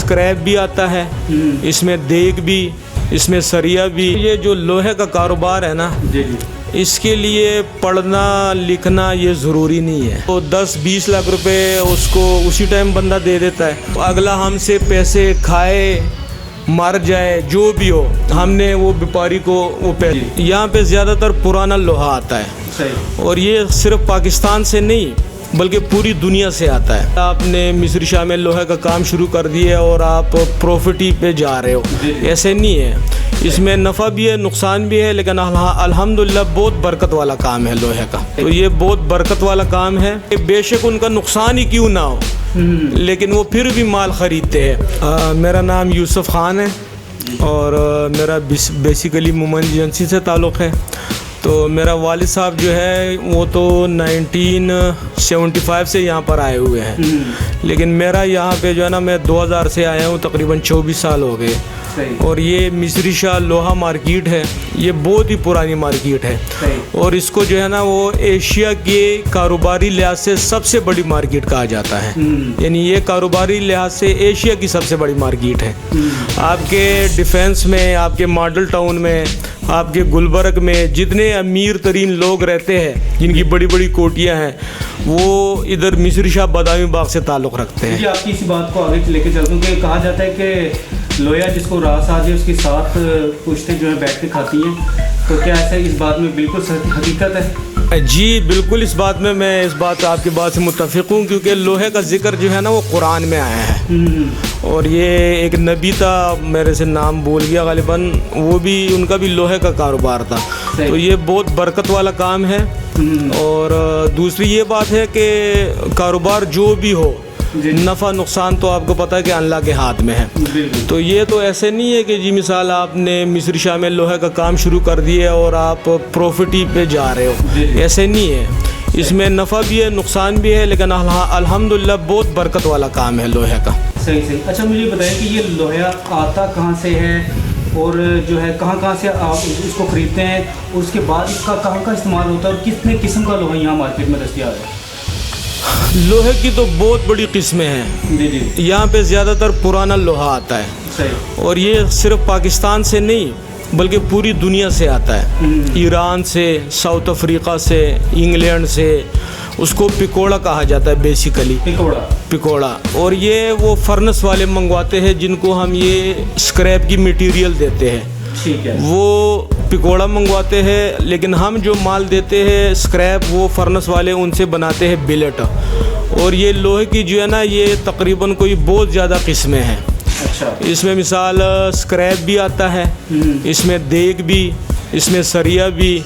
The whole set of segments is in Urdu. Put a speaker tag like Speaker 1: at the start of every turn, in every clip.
Speaker 1: اسکریپ بھی آتا ہے، اس میں دیگ بھی، اس میں سریا بھی۔ یہ جو لوہے کا کاروبار ہے نا، اس کے لیے پڑھنا لکھنا یہ ضروری نہیں ہے۔ تو 10-20 لاکھ روپے اس کو اسی ٹائم بندہ دے دیتا ہے، اگلا ہم سے پیسے کھائے مر جائے جو بھی ہو، ہم نے وہ بیپاری کو وہ پیسے۔ یہاں پہ زیادہ تر پرانا لوہا آتا ہے، اور یہ صرف پاکستان سے نہیں بلکہ پوری دنیا سے آتا ہے۔ آپ نے مصری شاہ میں لوہے کا کام شروع کر دیا اور آپ پروفٹ ہی پہ جا رہے ہو، ایسے نہیں ہے۔ اس میں نفع بھی ہے، نقصان بھی ہے، لیکن الحمدللہ بہت برکت والا کام ہے لوہے کا۔ تو یہ بہت برکت والا کام ہے، بے شک ان کا نقصان ہی کیوں نہ ہو لیکن وہ پھر بھی مال خریدتے ہیں۔ میرا نام یوسف خان ہے اور میرا بیسیکلی مومن ایجنسی سے تعلق ہے۔ تو میرا والد صاحب جو ہے وہ تو 1975 سے یہاں پر آئے ہوئے ہیں، لیکن میرا یہاں پہ جو ہے نا، میں 2000 سے آیا ہوں، تقریباً 24 سال ہو گئے۔ اور یہ مصری شاہ لوہا مارکیٹ ہے، یہ بہت ہی پرانی مارکیٹ ہے، اور اس کو جو ہے نا وہ ایشیا کے کاروباری لحاظ سے سب سے بڑی مارکیٹ کہا جاتا ہے۔ یعنی یہ کاروباری لحاظ سے ایشیا کی سب سے بڑی مارکیٹ ہے۔ آپ کے ڈیفینس میں، آپ کے ماڈل ٹاؤن میں، آپ کے گلبرگ میں جتنے امیر ترین لوگ رہتے ہیں، جن کی بڑی بڑی کوٹیاں ہیں، وہ ادھر مصری شاہ بادامی باغ سے تعلق رکھتے ہیں۔
Speaker 2: جی، آپ کی اسی بات کو آگے لے کے چلتا ہوں کہ کہا جاتا ہے کہ لویا جس کو راس آ جائے اس کے ساتھ پوچھتے جو ہے بیٹھ کے کھاتی ہیں، تو کیا ایسا اس بات میں بالکل حقیقت ہے؟
Speaker 1: جی بالکل، اس بات میں اس بات آپ کی بات سے متفق ہوں، کیونکہ لوہے کا ذکر جو ہے نا وہ قرآن میں آیا ہے، اور یہ ایک نبی تھا، میرے سے نام بول گیا غالباً، وہ بھی ان کا بھی لوہے کا کاروبار تھا۔ تو یہ بہت برکت والا کام ہے، اور دوسری یہ بات ہے کہ کاروبار جو بھی ہو، نفع نقصان تو آپ کو پتہ ہے کہ اللہ کے ہاتھ میں ہے۔ تو یہ تو ایسے نہیں ہے کہ جی مثال آپ نے مصری شاہ میں لوہے کا کام شروع کر دیا اور آپ پروفٹ ہی پہ جا رہے ہو، ایسے نہیں ہے۔ اس میں نفع بھی ہے، نقصان بھی ہے، لیکن الحمدللہ بہت برکت والا کام ہے لوہے کا۔
Speaker 2: صحیح۔ اچھا، مجھے بتائیں کہ یہ لوہا آتا کہاں سے ہے، اور جو ہے کہاں سے آپ اس کو خریدتے ہیں، اور اس کے بعد اس کا کہاں استعمال ہوتا ہے، اور کتنے قسم کا لوہا یہاں مارکیٹ میں دستیاب ہے؟
Speaker 1: لوہے کی تو بہت بڑی قسمیں ہیں۔ یہاں پہ زیادہ تر پرانا لوہا آتا ہے، اور یہ صرف پاکستان سے نہیں بلکہ پوری دنیا سے آتا ہے، ایران سے، ساؤتھ افریقہ سے، انگلینڈ سے۔ اس کو پکوڑا کہا جاتا ہے، بیسیکلی پکوڑا۔ اور یہ وہ فرنس والے منگواتے ہیں جن کو ہم یہ اسکریپ کی میٹیریل دیتے ہیں، وہ پکوڑا منگواتے ہیں، لیکن ہم جو مال دیتے ہیں اسکریپ، وہ فرنس والے ان سے بناتے ہیں بلیٹ۔ اور یہ لوہے کی جو ہے نا، یہ تقریباً کوئی بہت زیادہ قسمیں ہیں۔ اس میں مثال اسکریپ بھی آتا ہے، اس میں دیگ بھی، اس میں سریا بھی،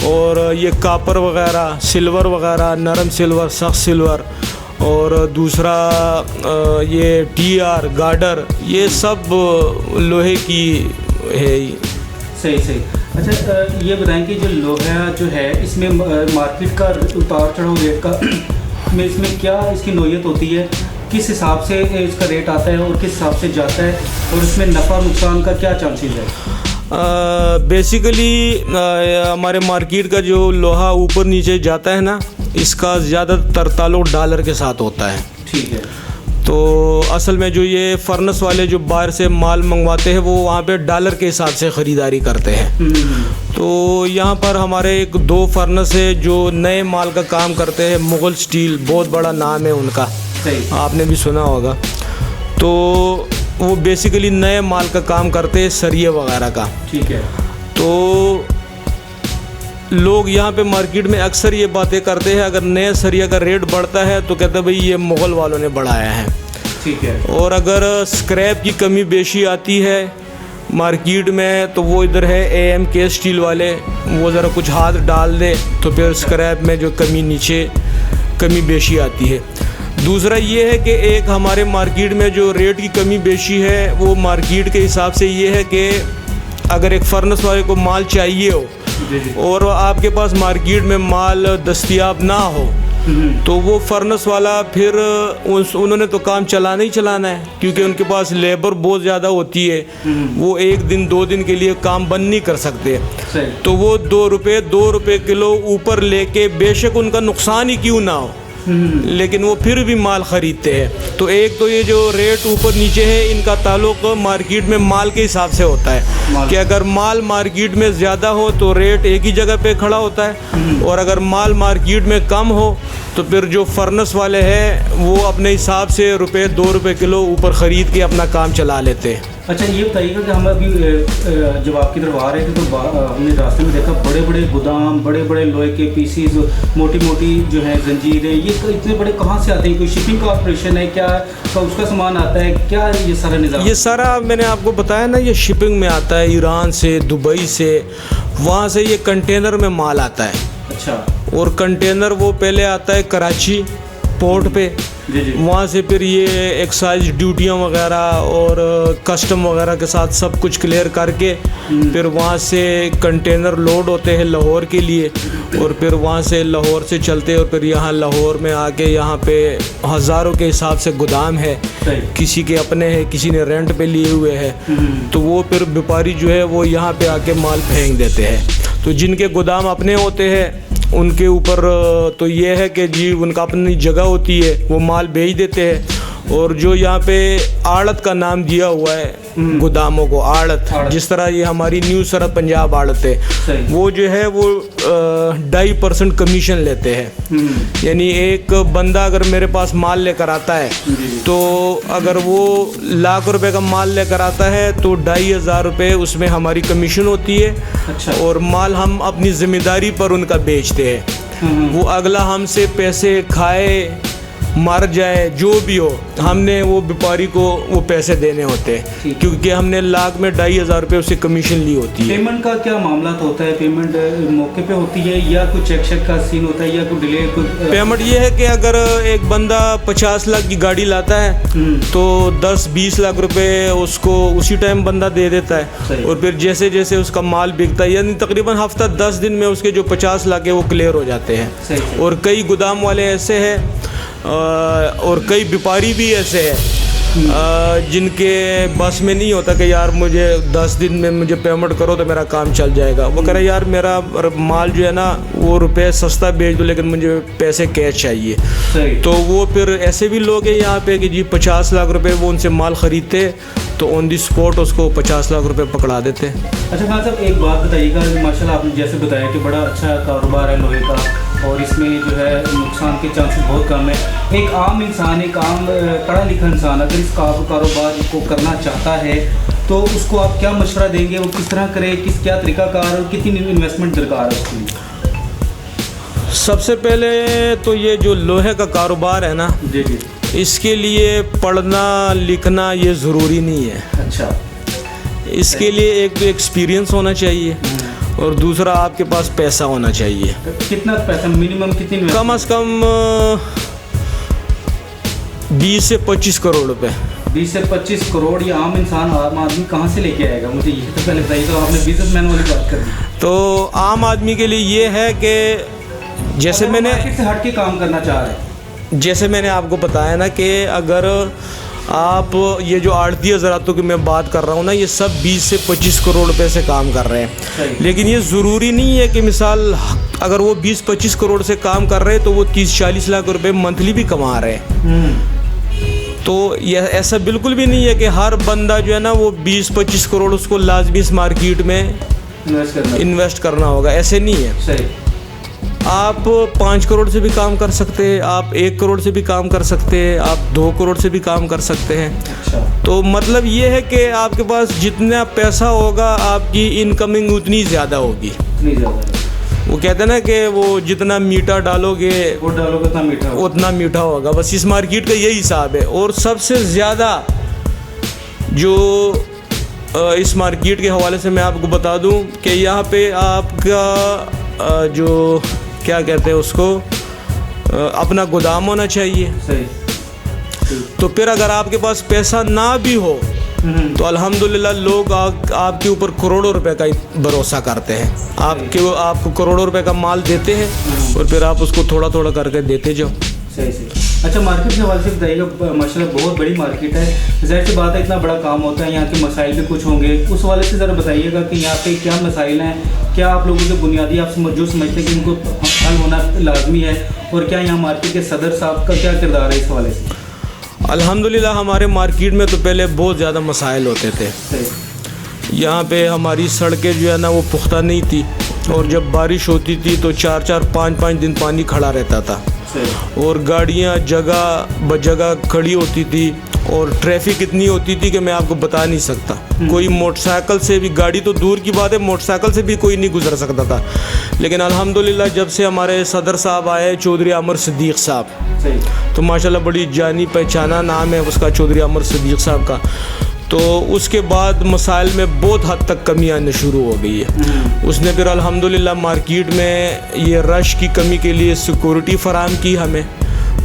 Speaker 1: اور یہ کاپر وغیرہ، سلور وغیرہ، نرم سلور، سخت سلور، اور دوسرا یہ ٹی آر گارڈر، یہ سب لوہے کی ہے۔
Speaker 2: صحیح۔ اچھا، یہ بتائیں کہ جو لوہا جو ہے اس میں مارکیٹ کا اتار چڑھاؤ ریٹ کا اس میں کیا اس کی نوعیت ہوتی ہے، کس حساب سے اس کا ریٹ آتا ہے اور کس حساب سے جاتا ہے، اور اس میں نفع نقصان کا کیا چانسز ہے؟
Speaker 1: بیسیکلی ہمارے مارکیٹ کا جو لوہا اوپر نیچے جاتا ہے نا، اس کا زیادہ تر تعلق ڈالر کے ساتھ ہوتا ہے۔
Speaker 2: ٹھیک ہے۔
Speaker 1: تو اصل میں جو یہ فرنس والے جو باہر سے مال منگواتے ہیں، وہ وہاں پہ ڈالر کے حساب سے خریداری کرتے ہیں۔ تو یہاں پر ہمارے ایک 2 فرنس ہے جو نئے مال کا کام کرتے ہیں، مغل سٹیل، بہت بڑا نام ہے ان کا، آپ نے بھی سنا ہوگا۔ تو وہ بیسیکلی نئے مال کا کام کرتے ہیں، سریے وغیرہ کا۔
Speaker 2: ٹھیک ہے۔
Speaker 1: تو لوگ یہاں پہ مارکیٹ میں اکثر یہ باتیں کرتے ہیں، اگر نئے سریا کا ریٹ بڑھتا ہے تو کہتے ہیں بھئی یہ مغل والوں نے بڑھایا ہے۔
Speaker 2: ٹھیک ہے۔
Speaker 1: اور اگر اسکریپ کی کمی بیشی آتی ہے مارکیٹ میں، تو وہ ادھر ہے AMK اسٹیل والے، وہ ذرا کچھ ہاتھ ڈال دے تو پھر اسکریپ میں جو کمی بیشی آتی ہے۔ دوسرا یہ ہے کہ ایک ہمارے مارکیٹ میں جو ریٹ کی کمی بیشی ہے، وہ مارکیٹ کے حساب سے یہ ہے کہ اگر ایک فرنس والے کو مال چاہیے ہو اور آپ کے پاس مارکیٹ میں مال دستیاب نہ ہو، تو وہ فرنس والا پھر انہوں نے تو کام چلانا ہی چلانا ہے، کیونکہ ان کے پاس لیبر بہت زیادہ ہوتی ہے، وہ 1 دن 2 دن کے لیے کام بند نہیں کر سکتے۔ تو وہ 2 روپے کلو اوپر لے کے، بے شک ان کا نقصان ہی کیوں نہ ہو، لیکن وہ پھر بھی مال خریدتے ہیں. تو ایک تو یہ جو ریٹ اوپر نیچے ہے ان کا تعلق مارکیٹ میں مال کے حساب سے ہوتا ہے کہ اگر مال مارکیٹ میں زیادہ ہو تو ریٹ ایک ہی جگہ پہ کھڑا ہوتا ہے, اور اگر مال مارکیٹ میں کم ہو تو پھر جو فرنس والے ہیں وہ اپنے حساب سے ₹2 کلو اوپر خرید کے اپنا کام چلا لیتے ہیں.
Speaker 2: اچھا یہ بتائیے گا کہ ہم ابھی جب آپ کی طرف آ رہے تھے تو ہم نے راستے میں دیکھا بڑے بڑے گودام, بڑے بڑے لوہے کے پیسز, موٹی موٹی جو ہیں زنجیریں, یہ اتنے بڑے کہاں سے آتے ہیں؟ کوئی شپنگ کا آپریشن ہے کیا, اس کا سامان آتا ہے کیا, یہ سارا نظام؟
Speaker 1: یہ سارا میں نے آپ کو بتایا نا, یہ شپنگ میں آتا ہے ایران سے, دبئی سے, وہاں سے یہ کنٹینر میں مال آتا ہے.
Speaker 2: اچھا.
Speaker 1: اور کنٹینر وہ پہلے آتا ہے کراچی پورٹ پہ, وہاں سے پھر یہ ایکسائز ڈیوٹیاں وغیرہ اور کسٹم وغیرہ کے ساتھ سب کچھ کلیئر کر کے پھر وہاں سے کنٹینر لوڈ ہوتے ہیں لاہور کے لیے, اور پھر وہاں سے لاہور سے چلتے اور پھر یہاں لاہور میں آ کے یہاں پہ ہزاروں کے حساب سے گودام ہے, کسی کے اپنے ہیں, کسی نے رینٹ پہ لیے ہوئے ہیں, تو وہ پھر بیپاری جو ہے وہ یہاں پہ آ کے مال پھینک دیتے ہیں. تو جن کے گودام اپنے ہوتے ہیں ان کے اوپر تو یہ ہے کہ جی ان کا اپنی جگہ ہوتی ہے, وہ مال بیچ دیتے ہیں. اور جو یہاں پہ آڑت کا نام دیا ہوا ہے گوداموں کو, آڑت, جس طرح یہ ہماری نیو سرحد پنجاب آڑت ہے, وہ جو ہے وہ 2.5% کمیشن لیتے ہیں. یعنی ایک بندہ اگر میرے پاس مال لے کر آتا ہے تو اگر وہ ₹1,00,000 کا مال لے کر آتا ہے تو ₹2,500 اس میں ہماری کمیشن ہوتی ہے. اور مال ہم اپنی ذمہ داری پر ان کا بیچتے ہیں. وہ اگلا ہم سے پیسے کھائے, مر جائے, جو بھی ہو, ہم نے وہ بیپاری کو وہ پیسے دینے ہوتے ہیں, کیونکہ ہم نے لاکھ میں ₹2,500 اس سے کمیشن لی ہوتی ہے.
Speaker 2: پیمنٹ کا کیا معاملات ہوتا ہے؟ پیمنٹ موقع پہ ہوتی ہے یا کوئی چیک شیک کا سین ہوتا ہے یا کوئی ڈیلے؟
Speaker 1: پیمنٹ یہ ہے کہ اگر ایک بندہ 50 لاکھ کی گاڑی لاتا ہے تو 10-20 لاکھ روپے اس کو اسی ٹائم بندہ دے دیتا ہے, اور پھر جیسے جیسے اس کا مال بکتا ہے, یعنی تقریباً ہفتہ 10 دن میں اس کے جو 50 لاکھ ہے وہ کلیئر ہو جاتے ہیں. اور کئی گودام والے ایسے ہیں اور کئی بیپاری بھی ایسے ہیں جن کے بس میں نہیں ہوتا کہ یار مجھے 10 دن میں مجھے پیمنٹ کرو تو میرا کام چل جائے گا. وہ کہہ رہے یار میرا مال جو ہے نا وہ روپے سستا بیچ دو لیکن مجھے پیسے کیش چاہیے. تو وہ پھر ایسے بھی لوگ ہیں یہاں پہ کہ جی 50 لاکھ روپے وہ ان سے مال خریدتے تو آن دی اسپاٹ اس کو 50 لاکھ روپے پکڑا دیتے.
Speaker 2: اچھا خان صاحب ایک بات بتائیے گا, ماشاء اللہ آپ نے جیسے بتایا کہ بڑا اچھا کاروبار ہے لوہے کا اور اس میں جو ہے نقصان کے چانسز بہت کم ہے. ایک عام انسان, ایک عام پڑھا لکھا انسان اگر اس کاروبار کو کرنا چاہتا ہے تو اس کو آپ کیا مشورہ دیں گے؟ وہ کس طرح کرے, کیا طریقہ کار اور کتنی انویسٹمنٹ درکار ہے اس کے لیے؟
Speaker 1: سب سے پہلے تو یہ جو لوہے کا کاروبار ہے نا, اس کے لیے پڑھنا لکھنا یہ ضروری نہیں ہے.
Speaker 2: اچھا.
Speaker 1: اس کے لیے ایک ایکسپیرینس ہونا چاہیے اور دوسرا آپ کے پاس پیسہ ہونا چاہیے.
Speaker 2: کتنا پیسہ منیمم کتنی؟
Speaker 1: کم از کم 20 سے 25 کروڑ روپے.
Speaker 2: 20 سے 25 کروڑ یہ عام انسان, عام آدمی کہاں سے لے کے آئے گا؟ مجھے یہ تو پہلے بتائیے. تو آپ نے بزنس مین والی بات کر دی.
Speaker 1: تو عام آدمی کے لیے یہ ہے کہ جیسے میں نے
Speaker 2: سے ہٹ کے کام کرنا چاہ رہے ہیں,
Speaker 1: جیسے میں نے آپ کو بتایا نا کہ اگر آپ یہ جو آڑتی حضراتوں کی میں بات کر رہا ہوں نا, یہ سب 20 سے 25 کروڑ روپے سے کام کر رہے ہیں. لیکن یہ ضروری نہیں ہے کہ مثال اگر وہ 20-25 کروڑ سے کام کر رہے ہیں تو وہ 30-40 لاکھ روپے منتھلی بھی کما رہے ہیں. تو یہ ایسا بالکل بھی نہیں ہے کہ ہر بندہ جو ہے نا وہ 20-25 کروڑ اس کو لازمی اس مارکیٹ میں انویسٹ کرنا ہوگا, ایسے نہیں ہے. آپ 5 کروڑ سے بھی کام کر سکتے ہیں, آپ 1 کروڑ سے بھی کام کر سکتے ہیں, آپ 2 کروڑ سے بھی کام کر سکتے ہیں. تو مطلب یہ ہے کہ آپ کے پاس جتنا پیسہ ہوگا آپ کی انکمنگ اتنی زیادہ ہوگی. وہ کہتے ہیں نا کہ وہ جتنا میٹھا ڈالو گے اتنا میٹھا ہوگا. بس اس مارکیٹ کا یہی حساب ہے. اور سب سے زیادہ جو اس مارکیٹ کے حوالے سے میں آپ کو بتا دوں کہ یہاں پہ آپ کا جو کیا کہتے ہیں اس کو اپنا گودام ہونا چاہیے. تو پھر اگر آپ کے پاس پیسہ نہ بھی ہو تو الحمدللہ لوگ آپ کے اوپر کروڑوں روپے کا بھروسہ کرتے ہیں. آپ کو کروڑوں روپے کا مال دیتے ہیں اور پھر آپ اس کو تھوڑا تھوڑا کر کے دیتے جاؤ.
Speaker 2: اچھا مارکیٹ کے حوالے سے بتائیے گا, ماشاء اللہ بہت بڑی مارکیٹ ہے, ظاہر سی بات ہے اتنا بڑا کام ہوتا ہے, یہاں کے مسائل بھی کچھ ہوں گے, اس حوالے سے ذرا بتائیے گا کہ یہاں پہ کیا مسائل ہیں, کیا آپ لوگوں کے بنیادی آپ جو سمجھتے ہیں کہ ان کو حل ہونا لازمی ہے، اور کیا یہاں مارکیٹ کے صدر صاحب کا کیا کردار ہے اس حوالے سے؟
Speaker 1: الحمدللہ ہمارے مارکیٹ میں تو پہلے بہت زیادہ مسائل ہوتے تھے. یہاں پہ ہماری سڑکیں جو ہے نا وہ پختہ نہیں تھی، اور جب بارش ہوتی تھی تو 4-5 دن پانی کھڑا رہتا تھا، اور گاڑیاں جگہ بجگہ کھڑی ہوتی تھی، اور ٹریفک اتنی ہوتی تھی کہ میں آپ کو بتا نہیں سکتا. کوئی موٹر سائیکل سے بھی، گاڑی تو دور کی بات ہے، موٹر سائیکل سے بھی کوئی نہیں گزر سکتا تھا. لیکن الحمدللہ جب سے ہمارے صدر صاحب آئے، چودھری عمر صدیق صاحب، تو ماشاءاللہ بڑی جانی پہچانا نام ہے اس کا، چودھری عمر صدیق صاحب کا. تو اس کے بعد مسائل میں بہت حد تک کمی آنے شروع ہو گئی ہے. اس نے پھر الحمدللہ مارکیٹ میں یہ رش کی کمی کے لیے سیکورٹی فراہم کی ہمیں.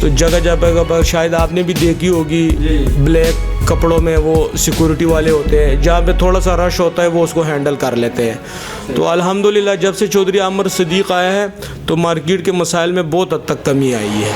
Speaker 1: تو جگہ جگہ پر شاید آپ نے بھی دیکھی ہوگی، بلیک کپڑوں میں وہ سیکورٹی والے ہوتے ہیں، جہاں پہ تھوڑا سا رش ہوتا ہے وہ اس کو ہینڈل کر لیتے ہیں. تو الحمدللہ جب سے چودھری عمر صدیق آیا ہے تو مارکیٹ کے مسائل میں بہت حد تک کمی آئی ہے.